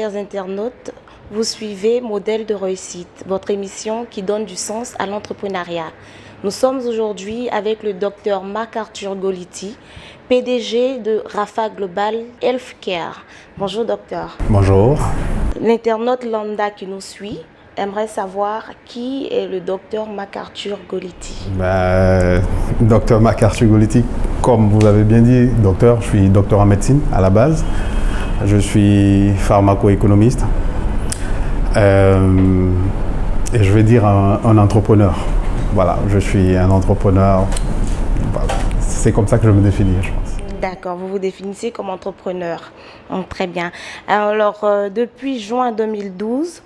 chers internautes. Vous suivez Modèle de réussite, votre émission qui donne du sens à l'entrepreneuriat. Nous sommes aujourd'hui avec le docteur Marc-Arthur Golity, PDG de Rapha Global Healthcare. Bonjour docteur. Bonjour. L'internaute lambda qui nous suit aimerait savoir qui est le docteur Marc-Arthur Golity. Docteur Marc-Arthur Golity, comme vous l'avez bien dit, docteur, je suis docteur en médecine à la base. Je suis pharmaco-économiste et je vais dire un entrepreneur. Voilà, je suis un entrepreneur. Voilà. C'est comme ça que je me définis, je pense. D'accord, vous vous définissez comme entrepreneur. Très bien. Alors, depuis juin 2012,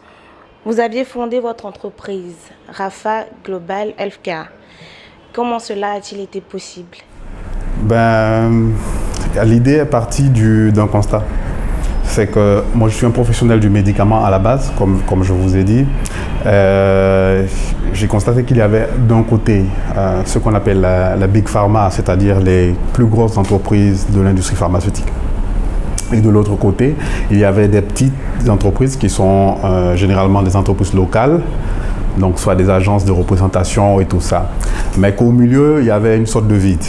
vous aviez fondé votre entreprise, Rapha Global Healthcare. Comment cela a-t-il été possible? L'idée est partie d'un constat. C'est que moi, je suis un professionnel du médicament à la base, comme je vous ai dit. J'ai constaté qu'il y avait d'un côté ce qu'on appelle la Big Pharma, c'est-à-dire les plus grosses entreprises de l'industrie pharmaceutique. Et de l'autre côté, il y avait des petites entreprises qui sont généralement des entreprises locales, donc soit des agences de représentation et tout ça. Mais qu'au milieu, il y avait une sorte de vide.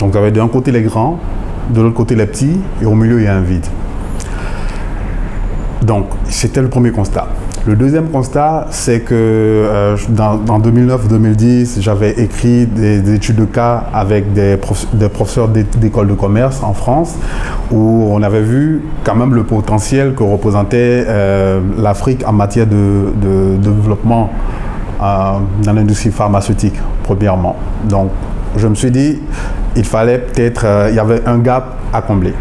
Donc, il y avait d'un côté les grands, de l'autre côté les petits, et au milieu, il y a un vide. Donc, c'était le premier constat. Le deuxième constat, c'est que dans 2009-2010, j'avais écrit des études de cas avec des professeurs d'écoles de commerce en France, où on avait vu quand même le potentiel que représentait l'Afrique en matière de développement dans l'industrie pharmaceutique, premièrement. Donc, je me suis dit, il fallait peut-être, il y avait un gap à combler.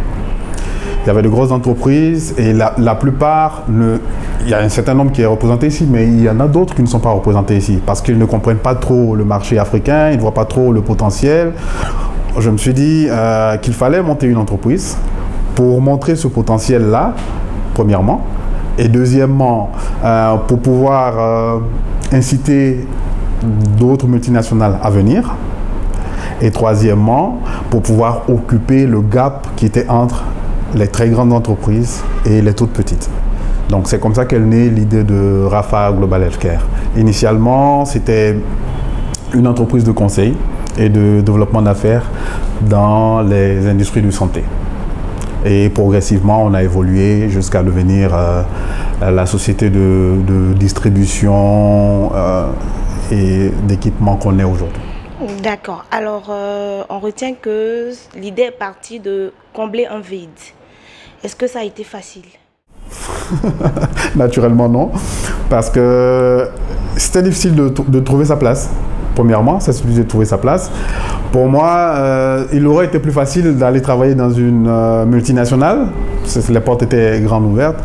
Il y avait de grosses entreprises et la plupart, il y a un certain nombre qui est représenté ici, mais il y en a d'autres qui ne sont pas représentés ici parce qu'ils ne comprennent pas trop le marché africain, ils ne voient pas trop le potentiel. Je me suis dit qu'il fallait monter une entreprise pour montrer ce potentiel-là, premièrement, et deuxièmement, pour pouvoir inciter d'autres multinationales à venir, et troisièmement, pour pouvoir occuper le gap qui était entre les très grandes entreprises et les toutes petites. Donc c'est comme ça qu'est née l'idée de Rapha Global Healthcare. Initialement, c'était une entreprise de conseil et de développement d'affaires dans les industries de santé. Et progressivement, on a évolué jusqu'à devenir la société de distribution et d'équipement qu'on est aujourd'hui. D'accord. Alors, on retient que l'idée est partie de combler un vide. Est-ce que ça a été facile? Naturellement, non. Parce que c'était difficile de trouver sa place. Premièrement, c'est difficile de trouver sa place. Pour moi, il aurait été plus facile d'aller travailler dans une multinationale. Les portes étaient grandes ouvertes.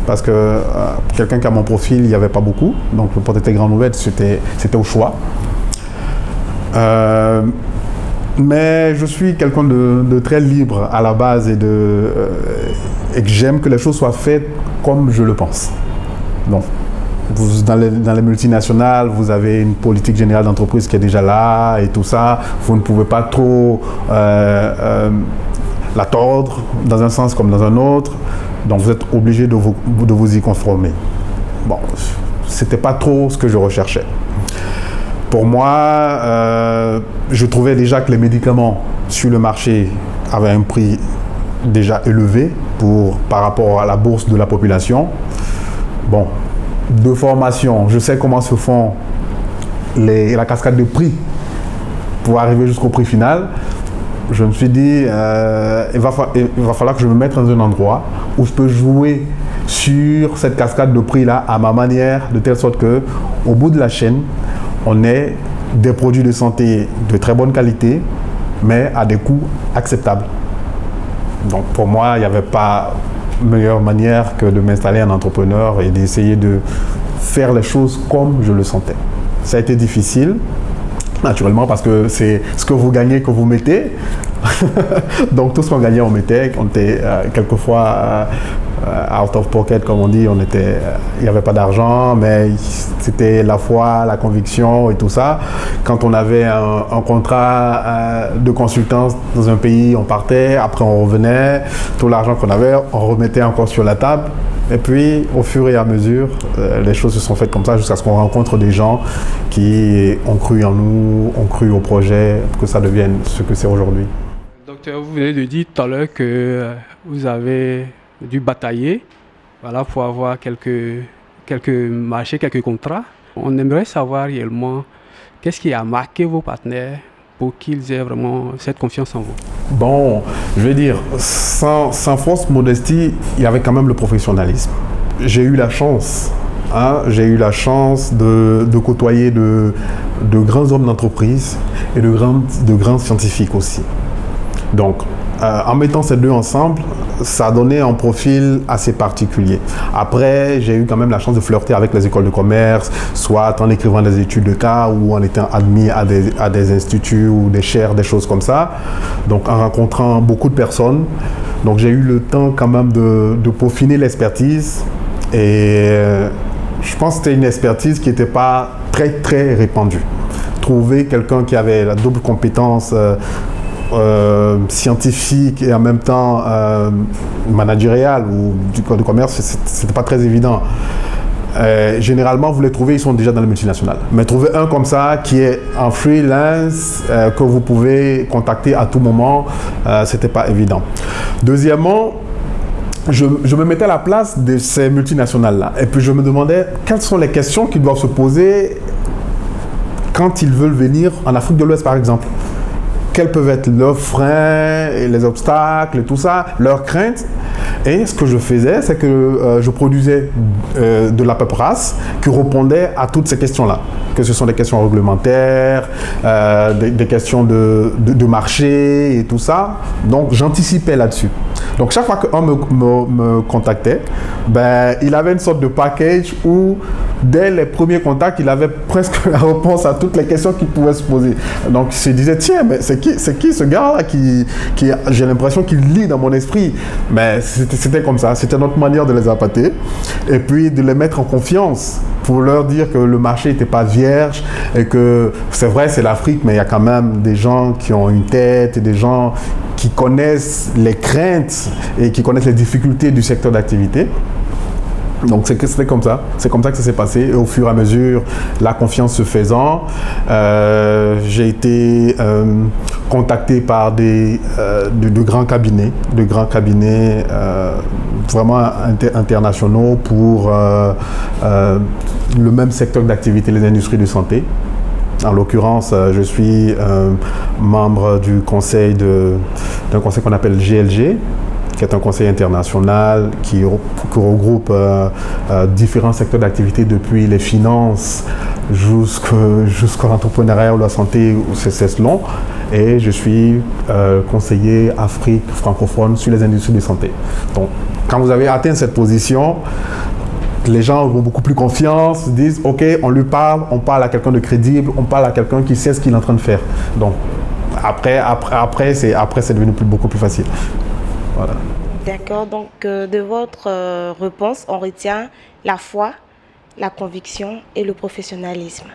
Parce que quelqu'un qui a mon profil, il n'y avait pas beaucoup. Donc, les portes étaient grandes ouvertes, c'était au choix. Mais je suis quelqu'un de très libre à la base et que j'aime que les choses soient faites comme je le pense. Donc, dans les multinationales, vous avez une politique générale d'entreprise qui est déjà là et tout ça. Vous ne pouvez pas trop la tordre dans un sens comme dans un autre. Donc, vous êtes obligé de vous y conformer. Bon, c'était pas trop ce que je recherchais. Pour moi, je trouvais déjà que les médicaments sur le marché avaient un prix déjà élevé par rapport à la bourse de la population. Bon, de formation, je sais comment se font la cascade de prix pour arriver jusqu'au prix final. Je me suis dit, il va falloir que je me mette dans un endroit où je peux jouer sur cette cascade de prix-là à ma manière, de telle sorte qu'au bout de la chaîne, on ait des produits de santé de très bonne qualité, mais à des coûts acceptables. Donc pour moi, il n'y avait pas meilleure manière que de m'installer en entrepreneur et d'essayer de faire les choses comme je le sentais. Ça a été difficile, naturellement, parce que c'est ce que vous gagnez que vous mettez. Donc tout ce qu'on gagnait, on mettait. On était quelquefois out of pocket, comme on dit, il n'y avait pas d'argent, mais c'était la foi, la conviction et tout ça. Quand on avait un contrat de consultance dans un pays, on partait, après on revenait, tout l'argent qu'on avait, on remettait encore sur la table. Et puis, au fur et à mesure, les choses se sont faites comme ça jusqu'à ce qu'on rencontre des gens qui ont cru en nous, ont cru au projet, pour que ça devienne ce que c'est aujourd'hui. Docteur, vous venez de dire tout à l'heure que vous avez dû batailler, voilà, pour avoir quelques marchés, quelques contrats. On aimerait savoir réellement qu'est-ce qui a marqué vos partenaires pour qu'ils aient vraiment cette confiance en vous. Bon, je vais dire, sans fausse modestie, il y avait quand même le professionnalisme. J'ai eu la chance, j'ai eu la chance de côtoyer de grands hommes d'entreprise et de grands scientifiques aussi. Donc, en mettant ces deux ensemble, ça a donné un profil assez particulier. Après, j'ai eu quand même la chance de flirter avec les écoles de commerce, soit en écrivant des études de cas ou en étant admis à des instituts ou des chaires, des choses comme ça. Donc, en rencontrant beaucoup de personnes. Donc, j'ai eu le temps quand même de peaufiner l'expertise. Et je pense que c'était une expertise qui n'était pas très, très répandue. Trouver quelqu'un qui avait la double compétence scientifique et en même temps managérial ou du code de commerce, c'était pas très évident. Généralement, vous les trouvez, ils sont déjà dans les multinationales. Mais trouver un comme ça, qui est en freelance, que vous pouvez contacter à tout moment, c'était pas évident. Deuxièmement, je me mettais à la place de ces multinationales-là. Et puis je me demandais quelles sont les questions qu'ils doivent se poser quand ils veulent venir en Afrique de l'Ouest, par exemple. Quels peuvent être leurs freins, et les obstacles, et tout ça, leurs craintes. Et ce que je faisais, c'est que je produisais de la paperasse qui répondait à toutes ces questions-là. Que ce sont des questions réglementaires, des questions de marché et tout ça. Donc, j'anticipais là-dessus. Donc, chaque fois qu'un me contactait, il avait une sorte de package où, dès les premiers contacts, il avait presque la réponse à toutes les questions qu'il pouvait se poser. Donc, il se disait, tiens, mais c'est qui ce gars-là qui j'ai l'impression qu'il lit dans mon esprit. Mais c'était comme ça. C'était notre manière de les appâter et puis de les mettre en confiance pour leur dire que le marché n'était pas vierge et que c'est vrai, c'est l'Afrique, mais il y a quand même des gens qui ont une tête et des gens qui connaissent les craintes et qui connaissent les difficultés du secteur d'activité. Donc c'était comme ça. C'est comme ça que ça s'est passé. Et au fur et à mesure, la confiance se faisant, j'ai été contacté par de grands cabinets, vraiment internationaux pour le même secteur d'activité, les industries de santé. En l'occurrence, je suis membre du conseil d'un conseil qu'on appelle GLG, qui est un conseil international qui regroupe différents secteurs d'activité, depuis les finances jusqu'à l'entrepreneuriat ou la santé, c'est long. Et je suis conseiller Afrique francophone sur les industries de santé. Donc, quand vous avez atteint cette position, les gens ont beaucoup plus confiance, se disent ok, on lui parle, on parle à quelqu'un de crédible, on parle à quelqu'un qui sait ce qu'il est en train de faire. Donc, après c'est devenu beaucoup plus facile. Voilà. D'accord, donc de votre réponse, on retient la foi, la conviction et le professionnalisme.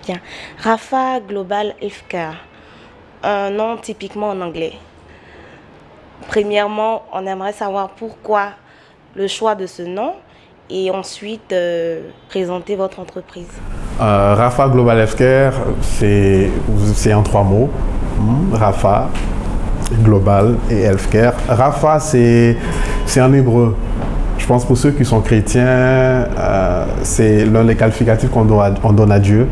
Bien. Rapha Global Healthcare, un nom typiquement en anglais. Premièrement, on aimerait savoir pourquoi le choix de ce nom et ensuite présenter votre entreprise. Rapha Global Healthcare, c'est en 3 mots. Rapha, Global et Healthcare. Rapha, c'est en hébreu. Je pense pour ceux qui sont chrétiens, c'est l'un des qualificatifs qu'on donne à Dieu.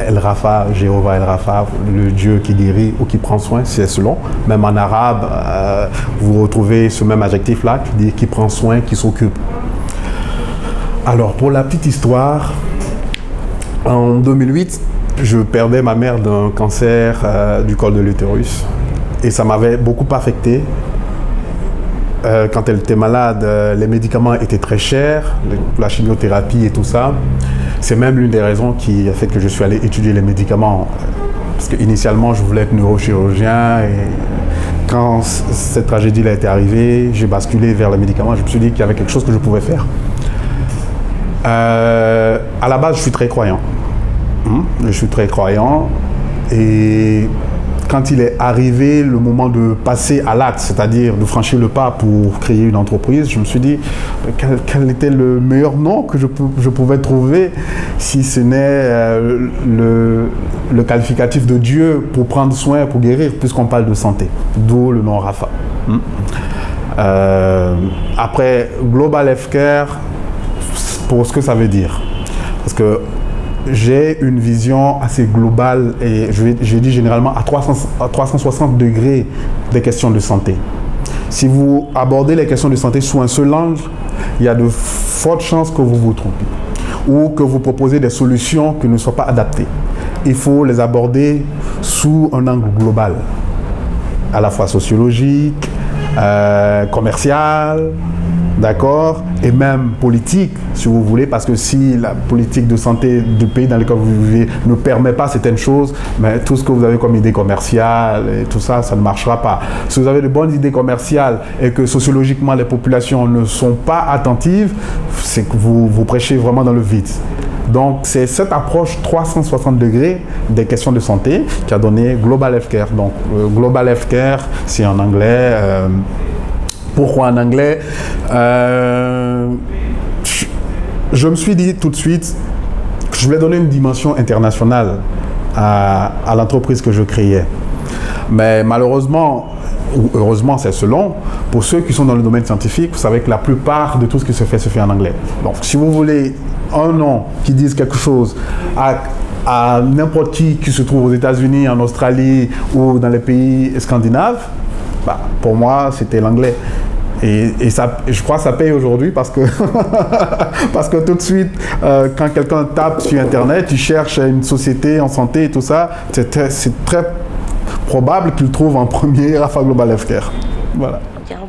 El Rapha, Jéhovah El Rapha, le Dieu qui guérit ou qui prend soin, c'est selon. Même en arabe, vous retrouvez ce même adjectif-là qui dit qui prend soin, qui s'occupe. Alors, pour la petite histoire, en 2008, je perdais ma mère d'un cancer du col de l'utérus. Et ça m'avait beaucoup affecté. Quand elle était malade, les médicaments étaient très chers, la chimiothérapie et tout ça. C'est même l'une des raisons qui a fait que je suis allé étudier les médicaments. Parce qu'initialement, je voulais être neurochirurgien. Et quand cette tragédie-là était arrivée, j'ai basculé vers les médicaments. Je me suis dit qu'il y avait quelque chose que je pouvais faire. À la base, je suis très croyant. Je suis très croyant. Et quand il est arrivé le moment de passer à l'acte, c'est-à-dire de franchir le pas pour créer une entreprise, je me suis dit quel était le meilleur nom que je pouvais trouver si ce n'est le qualificatif de Dieu pour prendre soin, pour guérir, puisqu'on parle de santé. D'où le nom Rapha. Après, Global Healthcare, pour ce que ça veut dire. Parce que j'ai une vision assez globale et je dis généralement à 360 degrés des questions de santé. Si vous abordez les questions de santé sous un seul angle, il y a de fortes chances que vous vous trompez ou que vous proposez des solutions qui ne soient pas adaptées. Il faut les aborder sous un angle global, à la fois sociologique, commercial, d'accord, et même politique, si vous voulez, parce que si la politique de santé du pays dans lequel vous vivez ne permet pas certaines choses, mais tout ce que vous avez comme idée commerciale et tout ça, ça ne marchera pas. Si vous avez de bonnes idées commerciales et que sociologiquement les populations ne sont pas attentives, c'est que vous prêchez vraiment dans le vide. Donc, c'est cette approche 360 degrés des questions de santé qui a donné Global Healthcare. Donc, Global Healthcare, c'est en anglais. Pourquoi en anglais? Je me suis dit tout de suite que je voulais donner une dimension internationale à l'entreprise que je créais. Mais malheureusement, ou heureusement, c'est selon, pour ceux qui sont dans le domaine scientifique, vous savez que la plupart de tout ce qui se fait en anglais. Donc, si vous voulez un nom qui dise quelque chose à n'importe qui se trouve aux États-Unis, en Australie ou dans les pays scandinaves, bah, pour moi, c'était l'anglais. Et ça, je crois que ça paye aujourd'hui parce que, parce que tout de suite, quand quelqu'un tape sur Internet, il cherche une société en santé et tout ça, c'est très probable qu'il trouve en premier Rapha Global Healthcare. Voilà.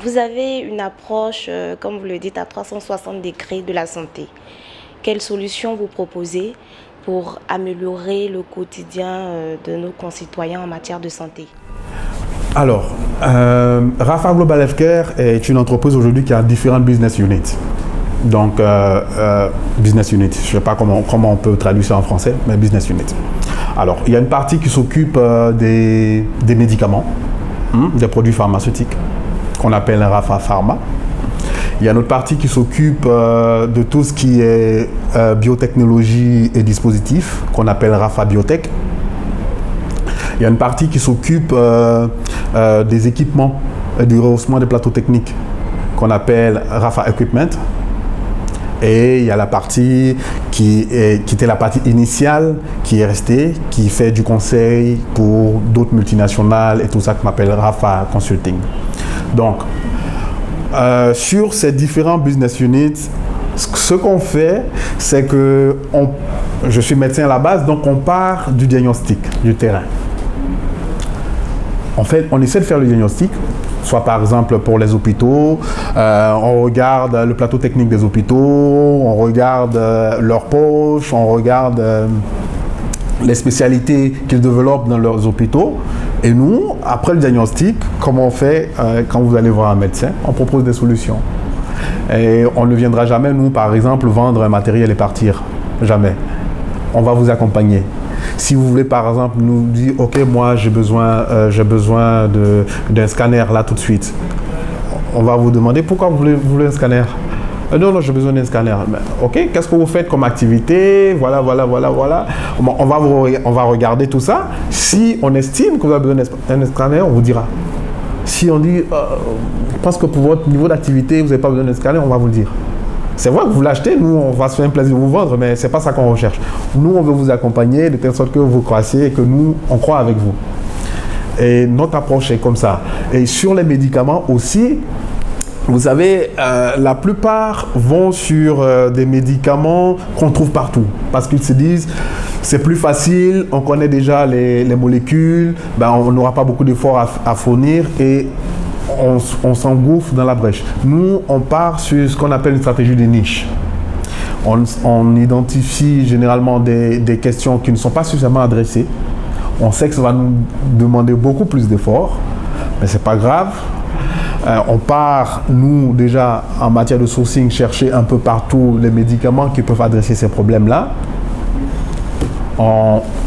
Vous avez une approche, comme vous le dites, à 360 degrés de la santé. Quelles solutions vous proposez pour améliorer le quotidien de nos concitoyens en matière de santé? Alors, Rapha Global Healthcare est une entreprise aujourd'hui qui a différentes business units. Donc, business unit, je ne sais pas comment on peut traduire ça en français, mais business unit. Alors, il y a une partie qui s'occupe des médicaments, des produits pharmaceutiques, qu'on appelle Rapha Pharma. Il y a une autre partie qui s'occupe de tout ce qui est biotechnologie et dispositifs, qu'on appelle Rapha Biotech. Il y a une partie qui s'occupe des équipements et du rehaussement des plateaux techniques, qu'on appelle Rapha Equipment. Et il y a la partie qui était la partie initiale, qui est restée, qui fait du conseil pour d'autres multinationales et tout ça, qu'on appelle Rapha Consulting. Donc, sur ces différents business units, ce qu'on fait, c'est que je suis médecin à la base, donc on part du diagnostic, du terrain. En fait, on essaie de faire le diagnostic, soit par exemple pour les hôpitaux, on regarde le plateau technique des hôpitaux, on regarde leurs poches, on regarde les spécialités qu'ils développent dans leurs hôpitaux. Et nous, après le diagnostic, comme on fait quand vous allez voir un médecin, on propose des solutions. Et on ne viendra jamais, nous, par exemple, vendre un matériel et partir. Jamais. On va vous accompagner. Si vous voulez, par exemple, nous dire, OK, moi, j'ai besoin d'un scanner là tout de suite. On va vous demander, pourquoi vous voulez un scanner? Non, j'ai besoin d'un scanner. OK, qu'est-ce que vous faites comme activité? Voilà. On va regarder tout ça. Si on estime que vous avez besoin d'un scanner, on vous dira. Si on dit, je pense que pour votre niveau d'activité, vous n'avez pas besoin d'un scanner, on va vous le dire. C'est vrai que vous l'achetez, nous, on va se faire un plaisir de vous vendre, mais ce n'est pas ça qu'on recherche. Nous, on veut vous accompagner de telle sorte que vous croissiez et que nous, on croit avec vous. Et notre approche est comme ça. Et sur les médicaments aussi, vous savez, la plupart vont sur des médicaments qu'on trouve partout. Parce qu'ils se disent, c'est plus facile, on connaît déjà les molécules, on n'aura pas beaucoup d'efforts à fournir et on s'engouffre dans la brèche. Nous, on part sur ce qu'on appelle une stratégie de niche. On identifie généralement des questions qui ne sont pas suffisamment adressées. On sait que ça va nous demander beaucoup plus d'efforts. mais c'est pas grave. On part, nous, déjà, en matière de sourcing, chercher un peu partout les médicaments qui peuvent adresser ces problèmes-là.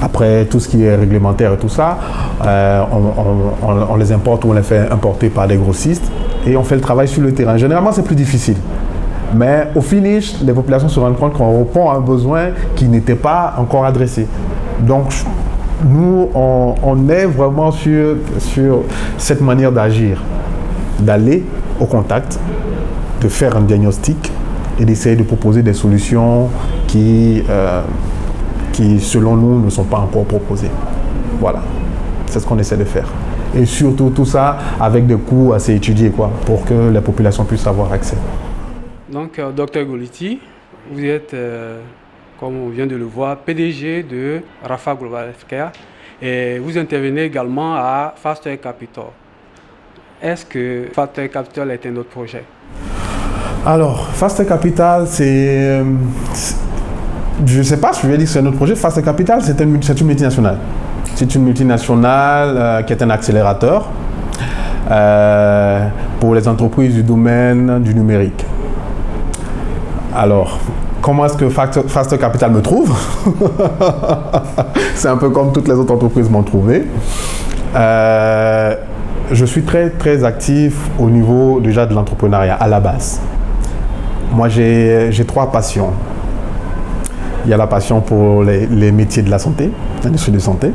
Après tout ce qui est réglementaire et tout ça, on les importe ou on les fait importer par des grossistes et on fait le travail sur le terrain. Généralement, c'est plus difficile. Mais au finish, les populations se rendent compte qu'on répond à un besoin qui n'était pas encore adressé. Donc, nous, on est vraiment sur cette manière d'agir, d'aller au contact, de faire un diagnostic et d'essayer de proposer des solutions qui, selon nous, ne sont pas encore proposées. Voilà, c'est ce qu'on essaie de faire. Et surtout, tout ça avec des coûts assez étudiés, quoi, pour que la population puisse avoir accès. Donc, Dr Golity, vous êtes, comme on vient de le voir, PDG de Rafa Global Healthcare et vous intervenez également à Faster Capital. Est-ce que Faster Capital est un autre projet? Alors, Faster Capital, je ne sais pas si je vais dire que c'est un autre projet. Faster Capital, c'est une multinationale. C'est une multinationale qui est un accélérateur pour les entreprises du domaine du numérique. Alors, comment est-ce que Faster Capital me trouve? C'est un peu comme toutes les autres entreprises m'ont trouvé. Je suis très, très actif au niveau déjà de l'entrepreneuriat à la base. Moi, j'ai 3 passions. Il y a la passion pour les métiers de la santé, l'industrie de santé.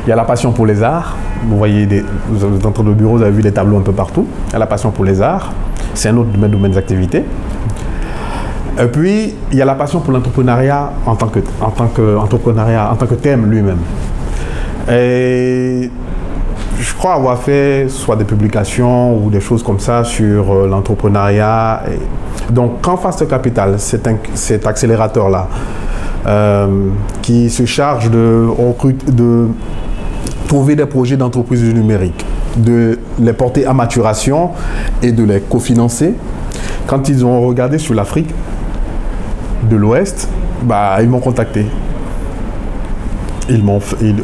Il y a la passion pour les arts. Vous voyez, vous êtes entre le bureau, vous avez vu des tableaux un peu partout. Il y a la passion pour les arts. C'est un autre domaine d'activité. Et puis, il y a la passion pour l'entrepreneuriat en tant que thème lui-même. Et je crois avoir fait soit des publications ou des choses comme ça sur l'entrepreneuriat. Donc, quand Faster Capital, cet accélérateur-là, qui se charge de trouver des projets d'entreprise du numérique, de les porter à maturation et de les cofinancer, quand ils ont regardé sur l'Afrique de l'Ouest, ils m'ont contacté.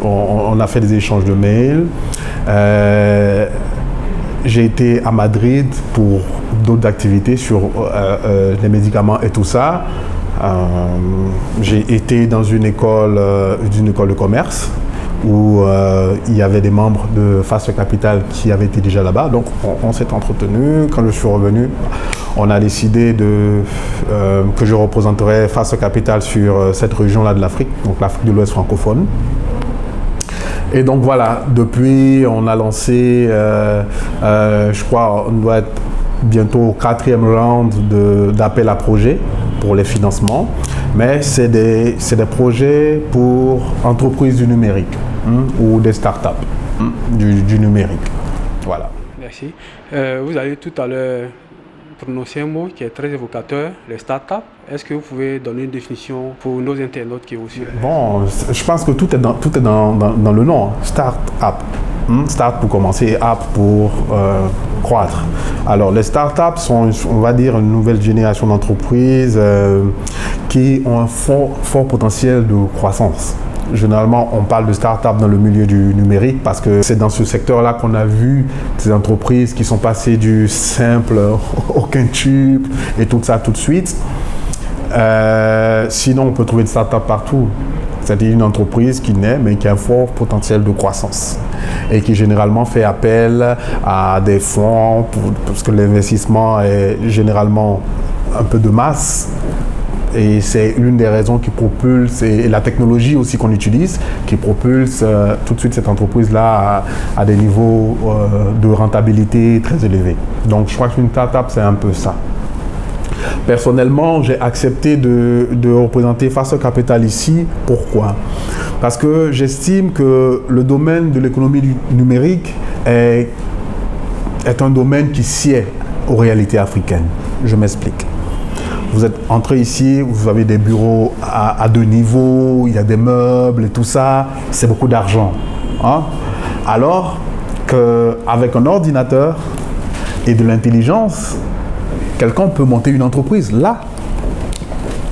On a fait des échanges de mails. J'ai été à Madrid pour d'autres activités sur les médicaments et tout ça. J'ai été dans une école de commerce où il y avait des membres de Faster Capital qui avaient été déjà là-bas. Donc on s'est entretenu. Quand je suis revenu, on a décidé que je représenterais Faster Capital sur cette région-là de l'Afrique, donc l'Afrique de l'Ouest francophone. Et donc voilà, depuis on a lancé, je crois, on doit être bientôt au 4e round d'appel à projet pour les financements. Mais c'est des projets pour entreprises du numérique ou des startups du numérique. Voilà. Merci. Vous avez tout à l'heure prononcé un mot qui est très évocateur, les startups. Est-ce que vous pouvez donner une définition pour nos internautes qui vous suivent? Bon, je pense que tout est dans le nom. Start-up. Start pour commencer et app pour croître. Alors, les startups sont, on va dire, une nouvelle génération d'entreprises qui ont un fort potentiel de croissance. Généralement, on parle de start-up dans le milieu du numérique parce que c'est dans ce secteur-là qu'on a vu ces entreprises qui sont passées du simple aucun tube et tout ça tout de suite. Sinon, on peut trouver des start-up partout. C'est-à-dire une entreprise qui naît mais qui a un fort potentiel de croissance et qui généralement fait appel à des fonds parce que l'investissement est généralement un peu de masse. Et c'est l'une des raisons qui propulse, et la technologie aussi qu'on utilise, qui propulse tout de suite cette entreprise-là à des niveaux de rentabilité très élevés. Donc je crois qu'une start-up, c'est un peu ça. Personnellement, j'ai accepté de représenter Faster Capital ici. Pourquoi? Parce que j'estime que le domaine de l'économie numérique est un domaine qui sied aux réalités africaines. Je m'explique. Vous êtes entré ici, vous avez des bureaux à 2 niveaux, il y a des meubles et tout ça, c'est beaucoup d'argent. Hein? Alors qu'avec un ordinateur et de l'intelligence, quelqu'un peut monter une entreprise là.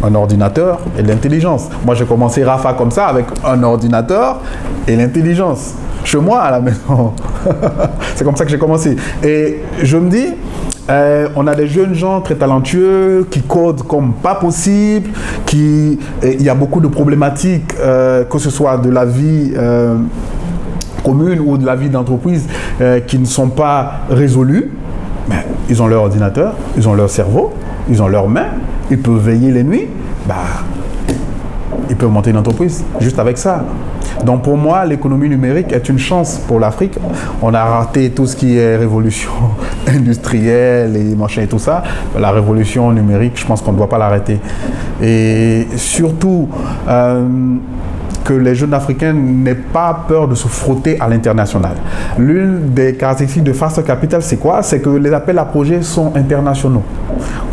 Un ordinateur et de l'intelligence. Moi, j'ai commencé Rafa comme ça avec un ordinateur et l'intelligence. chez moi à la maison. C'est comme ça que j'ai commencé. Et je me dis, on a des jeunes gens très talentueux qui codent comme pas possible, il y a beaucoup de problématiques, que ce soit de la vie commune ou de la vie d'entreprise, qui ne sont pas résolues. Mais ils ont leur ordinateur, ils ont leur cerveau, ils ont leurs mains, ils peuvent veiller les nuits. Ils peuvent monter une entreprise juste avec ça. Donc pour moi, l'économie numérique est une chance pour l'Afrique. On a raté tout ce qui est révolution industrielle et machin et tout ça. La révolution numérique, je pense qu'on ne doit pas l'arrêter. Et surtout, que les jeunes Africains n'aient pas peur de se frotter à l'international. L'une des caractéristiques de Faster Capital, c'est quoi? C'est que les appels à projets sont internationaux.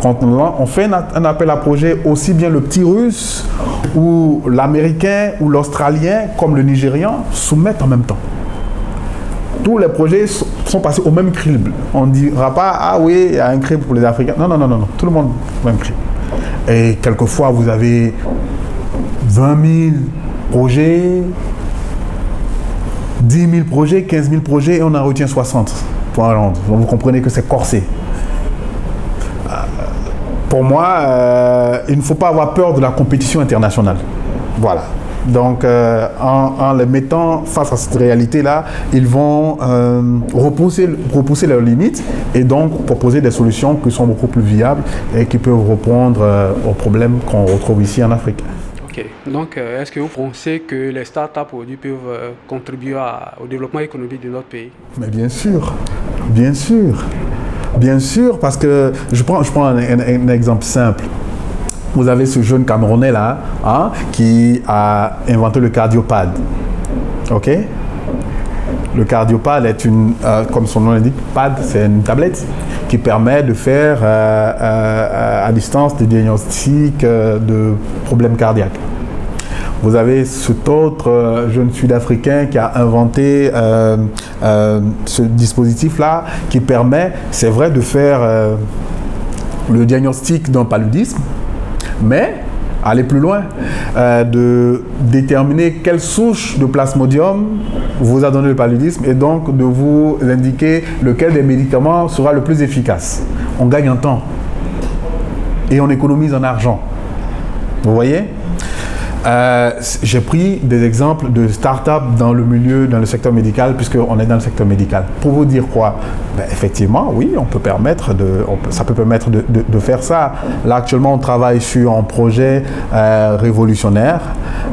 Quand on fait un appel à projet, aussi bien le petit russe ou l'américain ou l'australien comme le nigérian soumettent en même temps. Tous les projets sont passés au même crible. On ne dira pas, ah oui, il y a un crible pour les Africains. Non, tout le monde au même crible. Et quelquefois, vous avez 20 000 projets, 10 000 projets, 15 000 projets et on en retient 60 pour un land. Donc vous comprenez que c'est corsé. Pour moi, il ne faut pas avoir peur de la compétition internationale. Voilà. Donc, en les mettant face à cette réalité-là, ils vont repousser leurs limites et donc proposer des solutions qui sont beaucoup plus viables et qui peuvent répondre aux problèmes qu'on retrouve ici en Afrique. Ok. Donc, est-ce que vous pensez que les startups aujourd'hui peuvent contribuer au développement économique de notre pays? Mais bien sûr, bien sûr. Bien sûr, parce que je prends un exemple simple. Vous avez ce jeune Camerounais là, qui a inventé le cardiopad. Ok? Le cardiopad est comme son nom l'indique, pad, c'est une tablette qui permet de faire à distance des diagnostics de problèmes cardiaques. Vous avez cet autre jeune Sud-Africain qui a inventé ce dispositif-là qui permet, c'est vrai, de faire le diagnostic d'un paludisme, mais aller plus loin, de déterminer quelle souche de plasmodium vous a donné le paludisme et donc de vous indiquer lequel des médicaments sera le plus efficace. On gagne en temps et on économise en argent. Vous voyez ? J'ai pris des exemples de start-up dans le secteur médical, puisqu'on est dans le secteur médical. Pour vous dire quoi? Effectivement, oui, ça peut permettre de faire ça. Là, actuellement, on travaille sur un projet révolutionnaire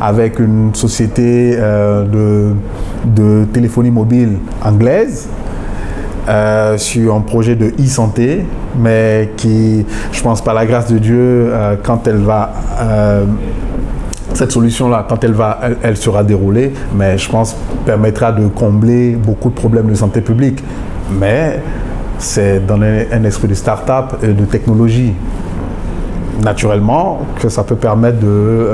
avec une société de téléphonie mobile anglaise. Sur un projet de e-santé, mais qui, je pense, par la grâce de Dieu, cette solution-là, quand elle sera déroulée, mais je pense permettra de combler beaucoup de problèmes de santé publique. Mais c'est dans un esprit de start-up et de technologie. Naturellement, que ça peut permettre de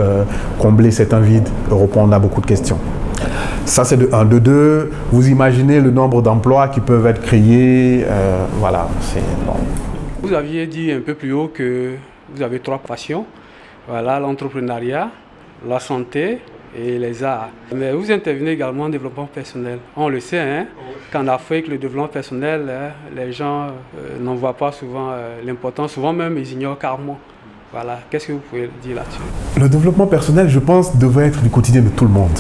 combler certains vides et répondre à beaucoup de questions. Ça, c'est de 1. De 2, vous imaginez le nombre d'emplois qui peuvent être créés. Voilà, c'est bon. Vous aviez dit un peu plus haut que vous avez 3 passions. Voilà, l'entrepreneuriat, la santé et les arts. Mais vous intervenez également en développement personnel. On le sait, qu'en Afrique, le développement personnel, les gens n'en voient pas souvent l'importance. Souvent même, ils ignorent carrément. Voilà. Qu'est-ce que vous pouvez dire là-dessus? Le développement personnel, je pense, devrait être du quotidien de tout le monde.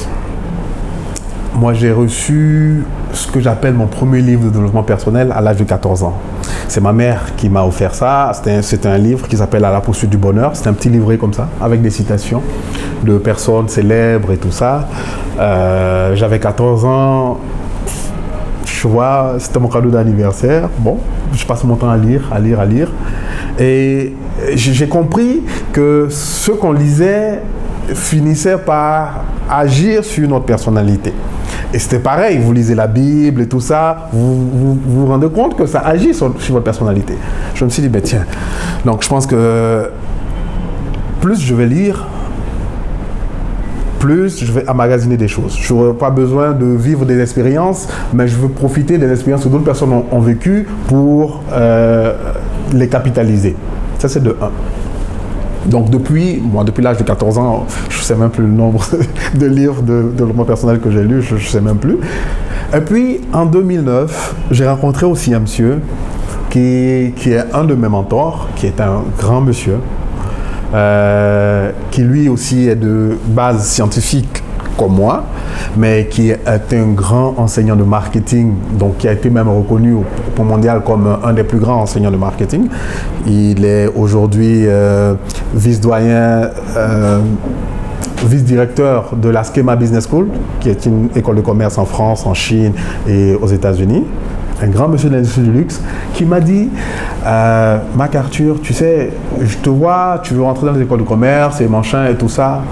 Moi, j'ai reçu ce que j'appelle mon premier livre de développement personnel à l'âge de 14 ans. C'est ma mère qui m'a offert ça. C'était un livre qui s'appelle « À la poursuite du bonheur ». C'est un petit livret comme ça, avec des citations de personnes célèbres et tout ça. J'avais 14 ans. Je vois, c'était mon cadeau d'anniversaire. Bon, je passe mon temps à lire. Et j'ai compris que ce qu'on lisait finissait par agir sur notre personnalité. Et c'était pareil, vous lisez la Bible et tout ça, vous rendez compte que ça agit sur votre personnalité. Je me suis dit, tiens, donc je pense que plus je vais lire, plus je vais emmagasiner des choses. Je n'aurai pas besoin de vivre des expériences, mais je veux profiter des expériences que d'autres personnes ont vécues pour les capitaliser. Ça, c'est de 1. Donc depuis l'âge de 14 ans, je ne sais même plus le nombre de livres de développement personnel que j'ai lus, je ne sais même plus. Et puis, en 2009, j'ai rencontré aussi un monsieur qui est un de mes mentors, qui est un grand monsieur, qui lui aussi est de base scientifique comme moi, mais qui est un grand enseignant de marketing, donc qui a été même reconnu au plan mondial comme un des plus grands enseignants de marketing. Il est aujourd'hui vice-doyen, vice-directeur de la Schema Business School, qui est une école de commerce en France, en Chine et aux États-Unis. Un grand monsieur de l'industrie du luxe qui m'a dit MacArthur, tu sais, je te vois, tu veux rentrer dans les écoles de commerce et machin et tout ça,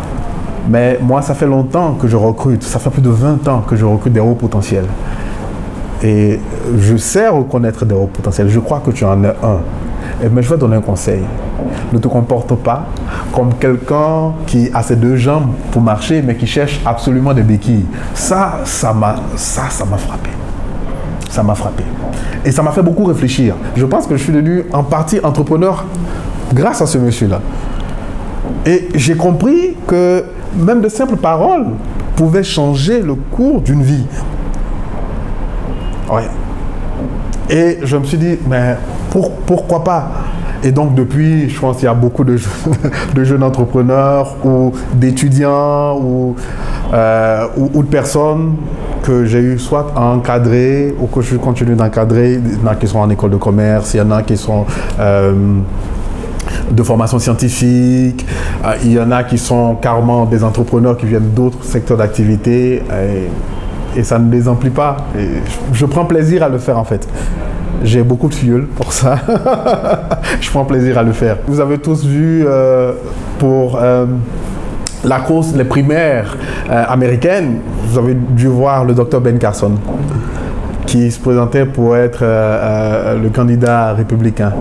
mais moi ça fait longtemps que je recrute, ça fait plus de 20 ans que je recrute des hauts potentiels. Et je sais reconnaître des hauts potentiels, je crois que tu en es un. Mais je vais te donner un conseil. Ne te comporte pas comme quelqu'un qui a ses deux jambes pour marcher, mais qui cherche absolument des béquilles. Ça m'a frappé. Ça m'a frappé. Et ça m'a fait beaucoup réfléchir. Je pense que je suis devenu en partie entrepreneur grâce à ce monsieur-là. Et j'ai compris que même de simples paroles pouvaient changer le cours d'une vie. Ouais. Et je me suis dit, mais pourquoi pas? Et donc depuis, je pense qu'il y a beaucoup de jeunes entrepreneurs ou d'étudiants ou de personnes que j'ai eu soit à encadrer ou que je continue d'encadrer. Il y en a qui sont en école de commerce, il y en a qui sont de formation scientifique, il y en a qui sont carrément des entrepreneurs qui viennent d'autres secteurs d'activité et ça ne les emplit pas. Et je prends plaisir à le faire en fait. J'ai beaucoup de filleul pour ça. Je prends plaisir à le faire. Vous avez tous vu pour la course, les primaires américaines, vous avez dû voir le docteur Ben Carson qui se présentait pour être le candidat républicain.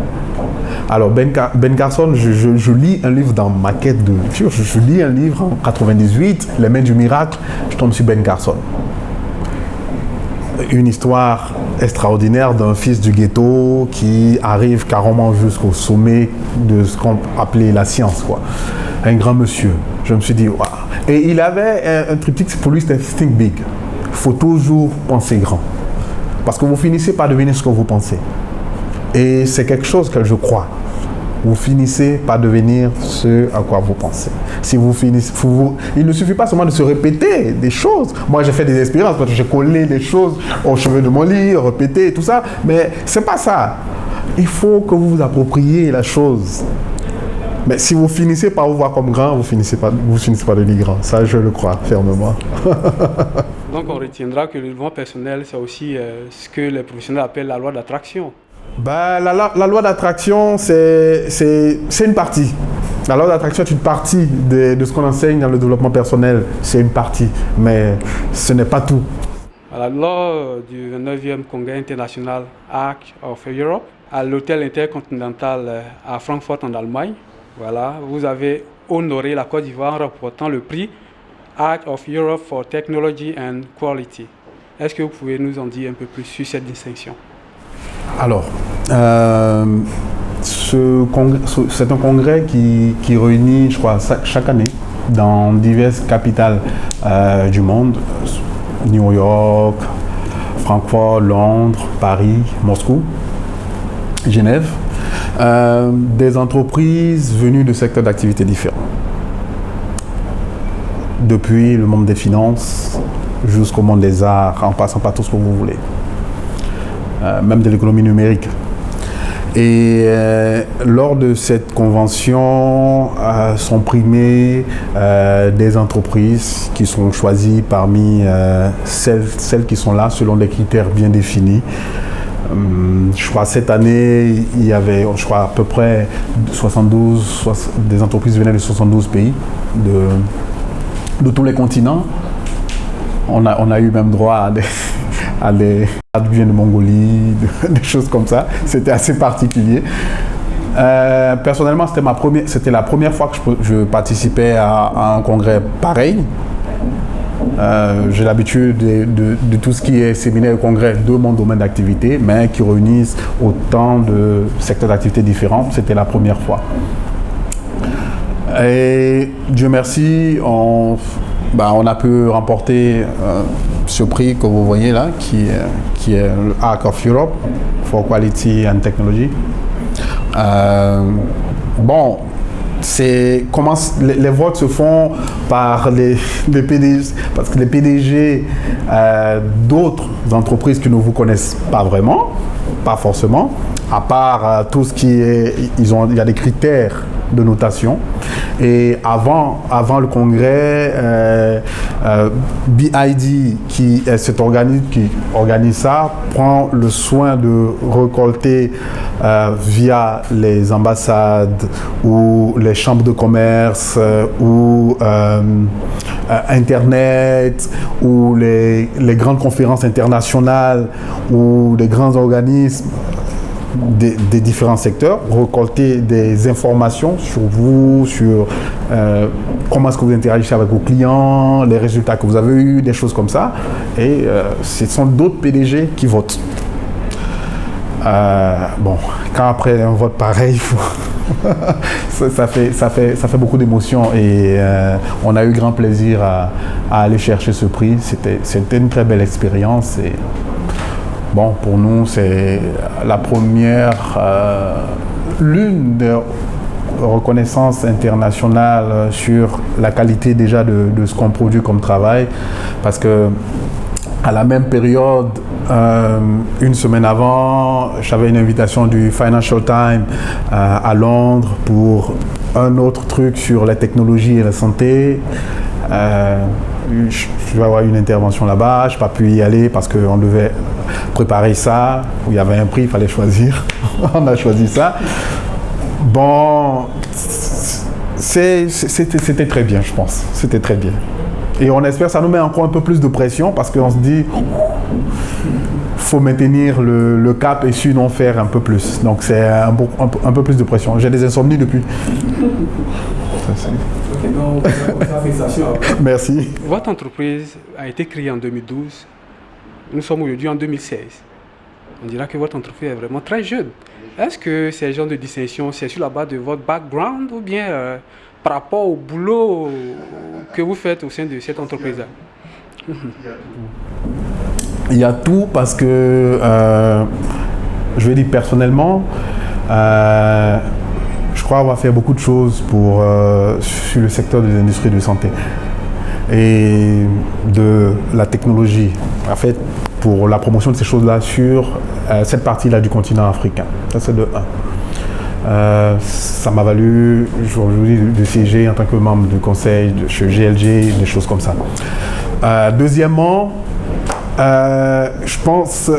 Alors Ben Carson, je lis un livre dans ma quête de lecture. Je lis un livre en 98, Les Mains du Miracle, je tombe sur Ben Carson. Une histoire extraordinaire d'un fils du ghetto qui arrive carrément jusqu'au sommet de ce qu'on appelait la science, quoi. Un grand monsieur. Je me suis dit, waouh. Et il avait un triptyque, pour lui, c'était Think Big. Il faut toujours penser grand. Parce que vous finissez par devenir ce que vous pensez. Et c'est quelque chose que je crois. Vous finissez par devenir ce à quoi vous pensez. Si vous finissez, il ne suffit pas seulement de se répéter des choses. Moi, j'ai fait des expériences parce que j'ai collé des choses aux cheveux de mon lit, répété, tout ça. Mais c'est pas ça. Il faut que vous vous appropriez la chose. Mais si vous finissez par vous voir comme grand, vous finissez par devenir grand. Ça, je le crois fermement. Donc, on retiendra que le développement personnel, c'est aussi ce que les professionnels appellent la loi d'attraction. Ben, la loi d'attraction, c'est une partie. La loi d'attraction est une partie de ce qu'on enseigne dans le développement personnel. C'est une partie, mais ce n'est pas tout. Voilà, lors du 9e Congrès international Arc of Europe, à l'hôtel intercontinental à Francfort en Allemagne, voilà, vous avez honoré la Côte d'Ivoire en remportant le prix Arc of Europe for Technology and Quality. Est-ce que vous pouvez nous en dire un peu plus sur cette distinction? Alors, c'est un congrès qui réunit, je crois, chaque année dans diverses capitales du monde, New York, Francfort, Londres, Paris, Moscou, Genève, des entreprises venues de secteurs d'activité différents. Depuis le monde des finances jusqu'au monde des arts, en passant par tout ce que vous voulez. Même de l'économie numérique. Et lors de cette convention sont primées des entreprises qui sont choisies parmi celles qui sont là selon des critères bien définis. Je crois cette année, il y avait à peu près 72, des entreprises venaient de 72 pays, de tous les continents. On a eu même droit à des viennent de Mongolie, des choses comme ça. C'était assez particulier. Personnellement, c'était la première fois que je participais à un congrès pareil. J'ai l'habitude de tout ce qui est séminaire et congrès de mon domaine d'activité, mais qui réunissent autant de secteurs d'activité différents. C'était la première fois. Et Dieu merci, on a pu remporter ce prix que vous voyez là, qui est le Arc of Europe for Quality and Technology. Bon, les votes se font par les PDG, parce que les PDG d'autres entreprises qui ne vous connaissent pas vraiment, pas forcément, à part tout ce qui est, il y a des critères de notation. Et avant le congrès, BID, qui est cet organisme qui organise ça, prend le soin de récolter via les ambassades ou les chambres de commerce ou Internet ou les grandes conférences internationales ou les grands organismes des différents secteurs, récolter des informations sur vous, sur comment est-ce que vous interagissez avec vos clients, les résultats que vous avez eus, des choses comme ça. Et ce sont d'autres PDG qui votent. Bon, quand après un vote pareil, ça fait beaucoup d'émotions et on a eu grand plaisir à aller chercher ce prix. C'était une très belle expérience. Et bon, pour nous, c'est la première, l'une des reconnaissances internationales sur la qualité déjà de ce qu'on produit comme travail, parce que à la même période, une semaine avant, j'avais une invitation du Financial Times à Londres pour un autre truc sur la technologie et la santé. Je vais avoir une intervention là-bas, je n'ai pas pu y aller parce qu'on devait préparer ça, où il y avait un prix, il fallait choisir. On a choisi ça. Bon, c'était très bien, je pense. C'était très bien. Et on espère que ça nous met encore un peu plus de pression parce qu'on se dit faut maintenir le cap et sinon faire un peu plus. Donc c'est un peu plus de pression. J'ai des insomnies depuis. Okay, donc, félicitations. Merci. Votre entreprise a été créée en 2012. Nous sommes aujourd'hui en 2016. On dira que votre entreprise est vraiment très jeune. Est-ce que ces genres de distinction, c'est sur la base de votre background ou bien par rapport au boulot que vous faites au sein de cette entreprise-là? Il y a tout parce que, je vais dire personnellement, je crois avoir fait beaucoup de choses sur le secteur des industries de santé et de la technologie. En fait, pour la promotion de ces choses-là sur cette partie-là du continent africain. Ça, c'est de 1. Ça m'a valu aujourd'hui de siéger en tant que membre du conseil chez GLG, des choses comme ça. Deuxièmement, je pense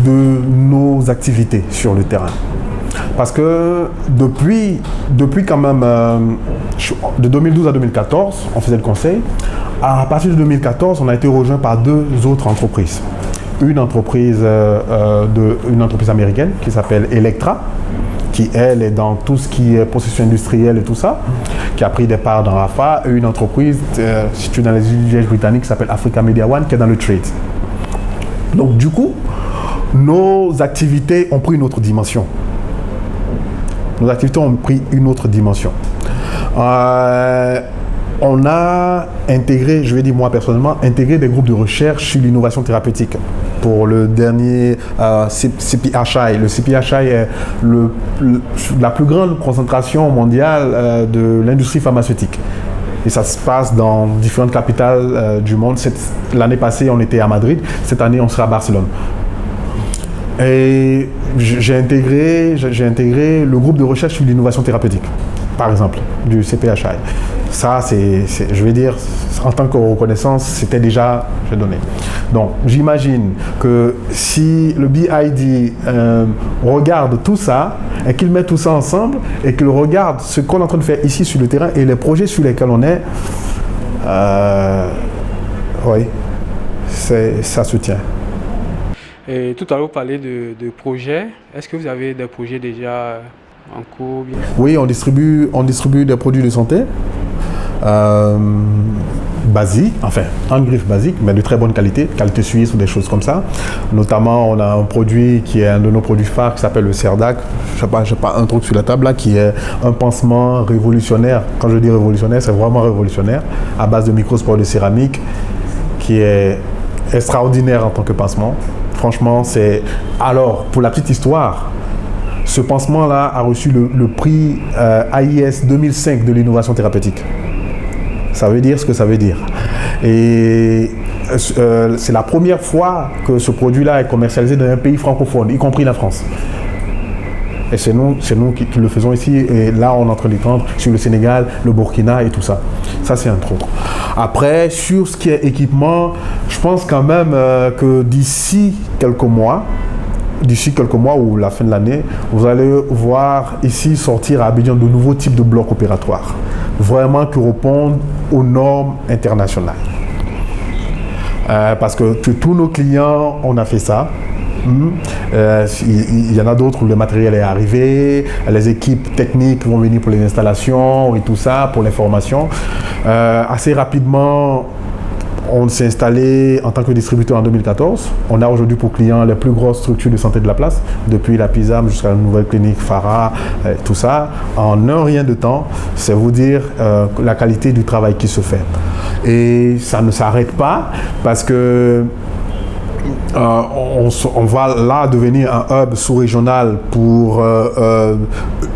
de nos activités sur le terrain. Parce que depuis quand même, de 2012 à 2014, on faisait le conseil. À partir de 2014, on a été rejoint par 2 autres entreprises. Une entreprise américaine qui s'appelle Electra, qui elle est dans tout ce qui est processus industriel et tout ça, qui a pris des parts dans RAFA, et une entreprise située dans les îles britanniques qui s'appelle Africa Media One, qui est dans le trade. Donc du coup, nos activités ont pris une autre dimension. On a intégré, je vais dire moi personnellement, intégré des groupes de recherche sur l'innovation thérapeutique. Pour le dernier CPHI. Le CPHI est la plus grande concentration mondiale de l'industrie pharmaceutique. Et ça se passe dans différentes capitales du monde. L'année passée, on était à Madrid. Cette année, on sera à Barcelone. Et j'ai intégré le groupe de recherche sur l'innovation thérapeutique, par exemple, du CPHI. Ça, je vais dire, en tant que reconnaissance, c'était déjà donné. Donc, j'imagine que si le BID regarde tout ça et qu'il met tout ça ensemble et qu'il regarde ce qu'on est en train de faire ici sur le terrain et les projets sur lesquels on est, oui, ça se tient. Et tout à l'heure, vous parlez de projets. Est-ce que vous avez des projets déjà en cours? Oui, on distribue des produits de santé basiques, enfin, en griffe basique, mais de très bonne qualité suisse ou des choses comme ça. Notamment, on a un produit qui est un de nos produits phares qui s'appelle le Cerdac. Je sais pas un truc sur la table là, qui est un pansement révolutionnaire. Quand je dis révolutionnaire, c'est vraiment révolutionnaire, à base de microspores de céramique, qui est extraordinaire en tant que pansement. Franchement, c'est... Alors, pour la petite histoire, ce pansement-là a reçu le prix AIS 2005 de l'innovation thérapeutique. Ça veut dire ce que ça veut dire. Et c'est la première fois que ce produit-là est commercialisé dans un pays francophone, y compris la France. Et c'est nous qui le faisons ici. Et là, on est en train d'étendre sur le Sénégal, le Burkina et tout ça. Ça, c'est un autre. Après, sur ce qui est équipement, je pense quand même que d'ici quelques mois ou la fin de l'année, vous allez voir ici sortir à Abidjan de nouveaux types de blocs opératoires. Vraiment qui répondent aux normes internationales. Parce que tous nos clients, on a fait ça. Il y en a d'autres où le matériel est arrivé, les équipes techniques vont venir pour les installations et tout ça, pour les formations. Assez rapidement, on s'est installé en tant que distributeur en 2014. On a aujourd'hui pour clients les plus grosses structures de santé de la place, depuis la PISAM jusqu'à la nouvelle clinique Farah, tout ça. En un rien de temps, c'est vous dire la qualité du travail qui se fait. Et ça ne s'arrête pas parce que on va là devenir un hub sous-régional pour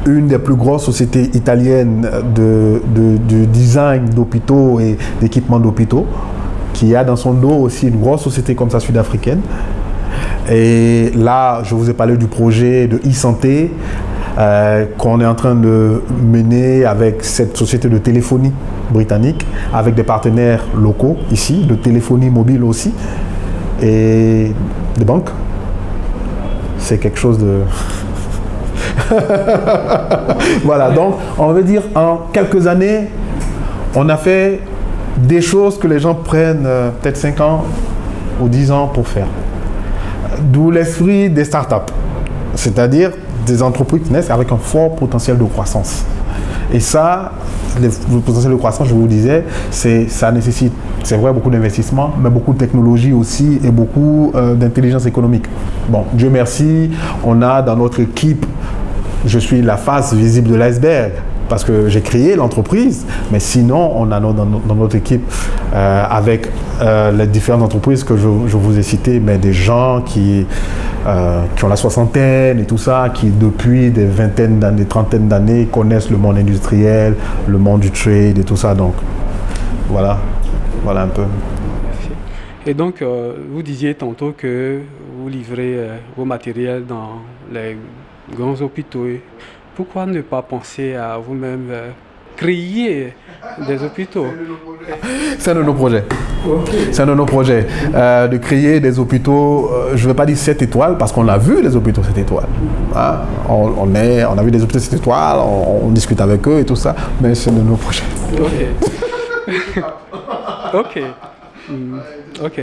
une des plus grosses sociétés italiennes de design d'hôpitaux et d'équipements d'hôpitaux, qui a dans son dos aussi une grosse société comme ça sud-africaine. Et là, je vous ai parlé du projet de e-santé qu'on est en train de mener avec cette société de téléphonie britannique, avec des partenaires locaux ici, de téléphonie mobile aussi, et de banque. C'est quelque chose de... Voilà, donc on veut dire en quelques années, on a fait des choses que les gens prennent peut-être 5 ans ou 10 ans pour faire. D'où l'esprit des startups, c'est-à-dire des entreprises qui naissent avec un fort potentiel de croissance. Et ça, le potentiel de croissance, je vous disais, ça nécessite, c'est vrai, beaucoup d'investissement, mais beaucoup de technologie aussi et beaucoup d'intelligence économique. Bon, Dieu merci, on a dans notre équipe, je suis la face visible de l'iceberg, parce que j'ai créé l'entreprise, mais sinon, on a dans notre équipe, avec les différentes entreprises que je vous ai citées, mais des gens qui ont la soixantaine et tout ça, qui depuis des vingtaines d'années, des trentaines d'années, connaissent le monde industriel, le monde du trade et tout ça. Donc, voilà un peu. Et donc, vous disiez tantôt que vous livrez vos matériels dans les grands hôpitaux. Pourquoi ne pas penser à vous-même créer des hôpitaux? C'est un de nos projets. Okay. C'est un de nos projets. De créer des hôpitaux, je ne vais pas dire 7 étoiles, parce qu'on a vu les hôpitaux 7 étoiles. Hein? On a vu des hôpitaux 7 étoiles, on discute avec eux et tout ça, mais c'est un de nos projets. Ok. Ok.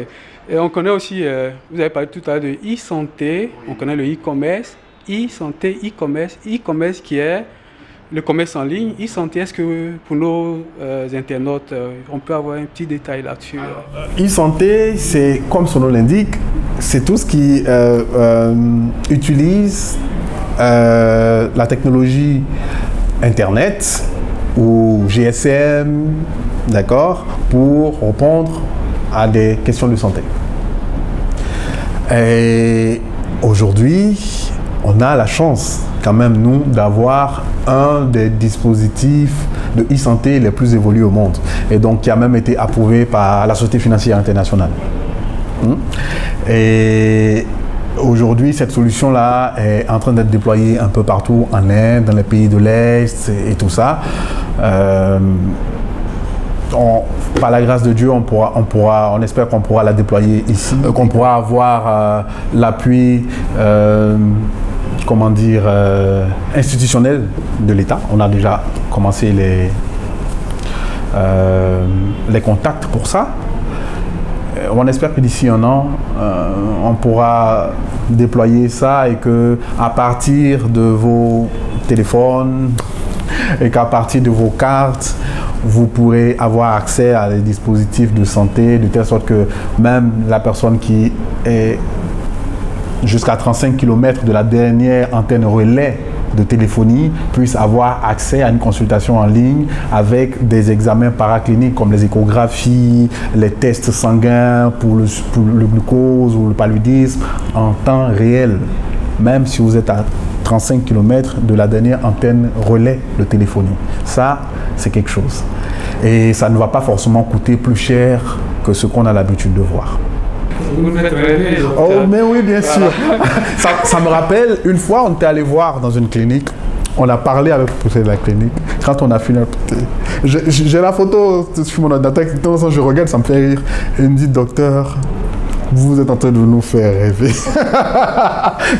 Et on connaît aussi, vous avez parlé tout à l'heure de e-santé, on connaît le e-commerce. E-santé, e-commerce qui est le commerce en ligne. E-santé, est-ce que pour nos internautes, on peut avoir un petit détail là-dessus? E-santé, c'est comme son nom l'indique, c'est tout ce qui utilise la technologie Internet ou GSM, d'accord, pour répondre à des questions de santé. Et aujourd'hui, on a la chance, quand même, nous, d'avoir un des dispositifs de e-santé les plus évolués au monde. Et donc, qui a même été approuvé par la Société financière internationale. Et aujourd'hui, cette solution-là est en train d'être déployée un peu partout en Inde, dans les pays de l'Est et tout ça. Par la grâce de Dieu, on espère qu'on pourra la déployer ici, qu'on pourra avoir l'appui institutionnel de l'État. On a déjà commencé les contacts pour ça. On espère que d'ici un an, on pourra déployer ça et que à partir de vos téléphones et qu'à partir de vos cartes, vous pourrez avoir accès à des dispositifs de santé de telle sorte que même la personne qui est jusqu'à 35 km de la dernière antenne relais de téléphonie puissent avoir accès à une consultation en ligne avec des examens paracliniques comme les échographies, les tests sanguins pour le glucose ou le paludisme en temps réel, même si vous êtes à 35 km de la dernière antenne relais de téléphonie. Ça, c'est quelque chose. Et ça ne va pas forcément coûter plus cher que ce qu'on a l'habitude de voir. Vous nous faites rêver, Oh, mais oui, bien sûr. Ça me rappelle, une fois, on était allé voir dans une clinique. On a parlé avec le professeur de la clinique. Quand on a fini, j'ai la photo sur mon ordinateur. De temps en temps, je regarde, ça me fait rire. Et il me dit, docteur, vous êtes en train de nous faire rêver.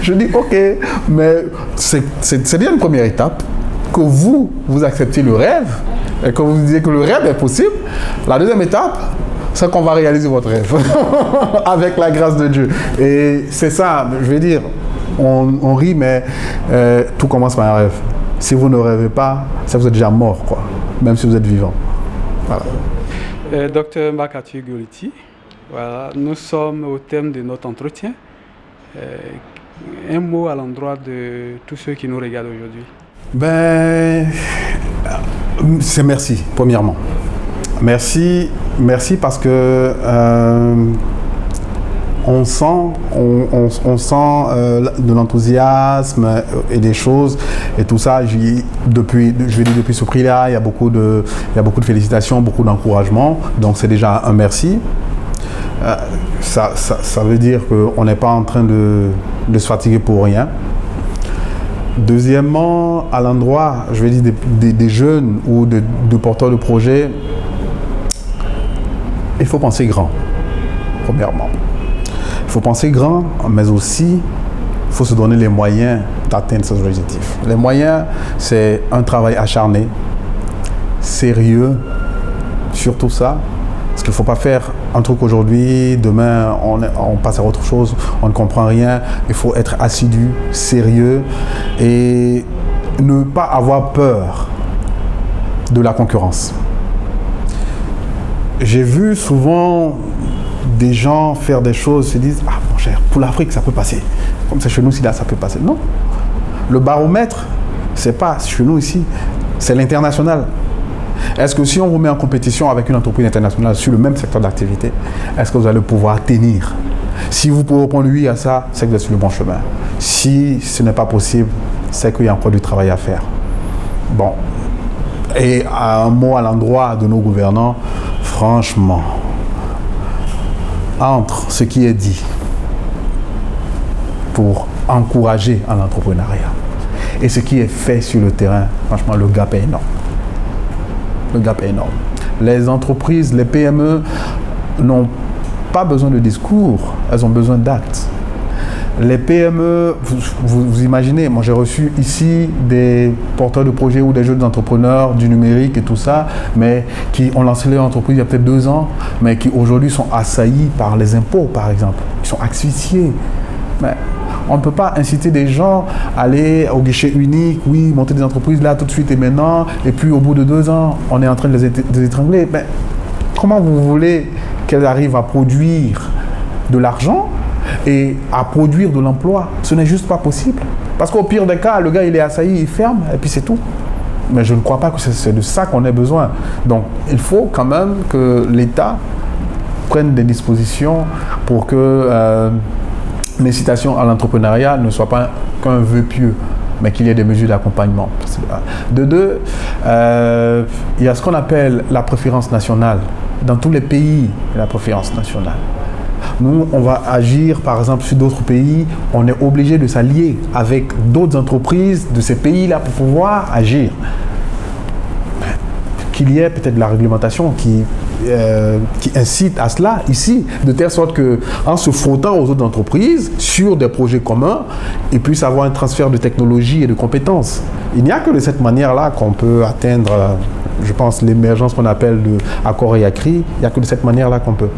Je dis, ok, mais c'est bien une première étape. Que vous acceptiez le rêve et que vous disiez que le rêve est possible. La deuxième étape, c'est qu'on va réaliser votre rêve avec la grâce de Dieu. Et c'est ça, je vais dire, on rit, mais tout commence par un rêve. Si vous ne rêvez pas, ça vous êtes déjà mort, quoi, même si vous êtes vivant. Voilà. Docteur Marc-Arthur Golity, voilà, nous sommes au thème de notre entretien. Un mot à l'endroit de tous ceux qui nous regardent aujourd'hui. Ben, c'est merci, premièrement. Merci parce que on sent de l'enthousiasme et des choses et tout ça. Depuis ce prix-là, il y a beaucoup de félicitations, beaucoup d'encouragement. Donc c'est déjà un merci. Ça veut dire qu'on n'est pas en train de se fatiguer pour rien. Deuxièmement, à l'endroit, je vais dire des jeunes ou de porteurs de projets, il faut penser grand, premièrement. Il faut penser grand, mais aussi, il faut se donner les moyens d'atteindre ces objectifs. Les moyens, c'est un travail acharné, sérieux, surtout ça. Parce qu'il ne faut pas faire un truc aujourd'hui, demain on passe à autre chose, on ne comprend rien. Il faut être assidu, sérieux et ne pas avoir peur de la concurrence. J'ai vu souvent des gens faire des choses, se disent « Ah mon cher, pour l'Afrique ça peut passer, comme c'est chez nous ici là ça peut passer ». Non, le baromètre, c'est pas chez nous ici, c'est l'international. Est-ce que si on vous met en compétition avec une entreprise internationale sur le même secteur d'activité, est-ce que vous allez pouvoir tenir? Si vous pouvez répondre oui à ça, c'est que vous êtes sur le bon chemin. Si ce n'est pas possible, c'est qu'il y a encore du travail à faire. Bon. Et un mot à l'endroit de nos gouvernants, franchement, entre ce qui est dit pour encourager à l'entrepreneuriat et ce qui est fait sur le terrain, franchement, le gap est énorme. Le gap est énorme. Les entreprises, les PME n'ont pas besoin de discours, elles ont besoin d'actes. Les PME, vous imaginez, moi j'ai reçu ici des porteurs de projets ou des jeunes entrepreneurs du numérique et tout ça, mais qui ont lancé leur entreprise il y a peut-être 2 ans, mais qui aujourd'hui sont assaillis par les impôts par exemple. Ils sont asphyxiés. Mais on ne peut pas inciter des gens à aller au guichet unique, oui, monter des entreprises là tout de suite et maintenant, et puis au bout de 2 ans, on est en train de les étrangler. Mais comment vous voulez qu'elles arrivent à produire de l'argent et à produire de l'emploi? Ce n'est juste pas possible. Parce qu'au pire des cas, le gars il est assailli, il ferme et puis c'est tout. Mais je ne crois pas que c'est de ça qu'on ait besoin. Donc il faut quand même que l'État prenne des dispositions pour que l'incitation à l'entrepreneuriat ne soit pas qu'un vœu pieux, mais qu'il y ait des mesures d'accompagnement. De deux, il y a ce qu'on appelle la préférence nationale. Dans tous les pays, la préférence nationale. Nous, on va agir, par exemple, sur d'autres pays, on est obligé de s'allier avec d'autres entreprises de ces pays-là pour pouvoir agir. Qu'il y ait peut-être de la réglementation qui incite à cela ici, de telle sorte qu'en se frottant aux autres entreprises sur des projets communs, ils puissent avoir un transfert de technologie et de compétences. Il n'y a que de cette manière-là qu'on peut atteindre, je pense, l'émergence qu'on appelle de accord et acquis. Il n'y a que de cette manière-là qu'on peut.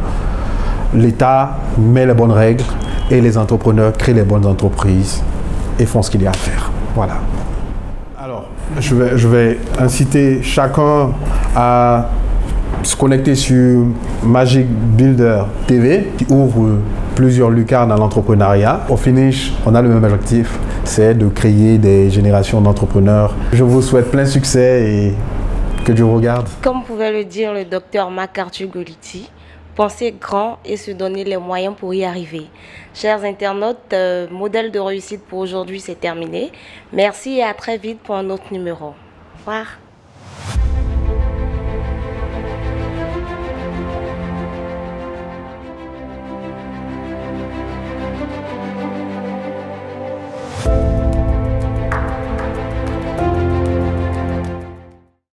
L'État met les bonnes règles et les entrepreneurs créent les bonnes entreprises et font ce qu'il y a à faire. Voilà. Alors, je vais inciter chacun à se connecter sur Magic Builder TV qui ouvre plusieurs lucarnes à l'entrepreneuriat. Au finish, on a le même objectif, c'est de créer des générations d'entrepreneurs. Je vous souhaite plein succès et que Dieu vous regarde. Comme pouvait le dire le docteur MacArthur Golity, penser grand et se donner les moyens pour y arriver. Chers internautes, modèle de réussite pour aujourd'hui, c'est terminé. Merci et à très vite pour un autre numéro. Au revoir.